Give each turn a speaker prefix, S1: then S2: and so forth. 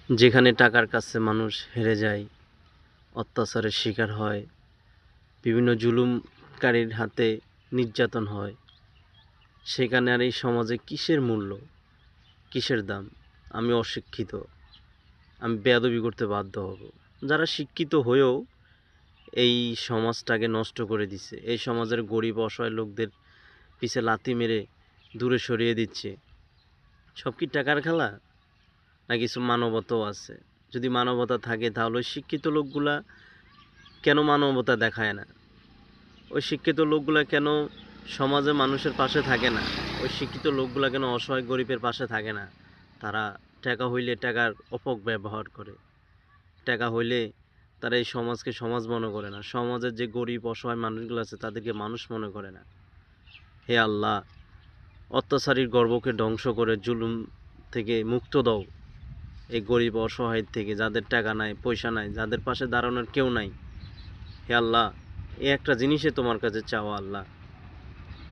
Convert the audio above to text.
S1: যেখানে টাকার কাছে মানুষ হেরে যায়, অত্যাচারের শিকার হয়, বিভিন্ন জুলুমকারীর হাতে নির্যাতন হয়, সেখানে আর এই সমাজে কিসের মূল্য, কিসের দাম? আমি অশিক্ষিত, আমি বেয়াদবি করতে বাধ্য হব। যারা শিক্ষিত হয়েও এই সমাজটাকে নষ্ট করে দিচ্ছে, এই সমাজের গরিব অসহায় লোকদের পিছে লাথি মেরে দূরে সরিয়ে দিচ্ছে, সব কি টাকার খেলা? না কিছু মানবতাও আছে? যদি মানবতা থাকে তাহলে ওই শিক্ষিত লোকগুলা কেন মানবতা দেখায় না? ওই শিক্ষিত লোকগুলা কেন সমাজে মানুষের পাশে থাকে না? ওই শিক্ষিত লোকগুলা কেন অসহায় গরিবের পাশে থাকে না? তারা টাকা হইলে টাকার অপব্যবহার করে, টাকা হইলে তারা এই সমাজকে সমাজ মনে করে না, সমাজের যে গরিব অসহায় মানুষগুলো আছে তাদেরকে মানুষ মনে করে না। হে আল্লাহ, অত্যাচারীর গর্বকে ধ্বংস করে জুলুম থেকে মুক্ত দাও এই গরিব অসহায় থেকে, যাদের টাকা নাই, পয়সা নাই, যাদের পাশে দাঁড়ানোর কেউ নাই। হে আল্লাহ, এই একটা জিনিসে তোমার কাছে চাওয়া আল্লাহ।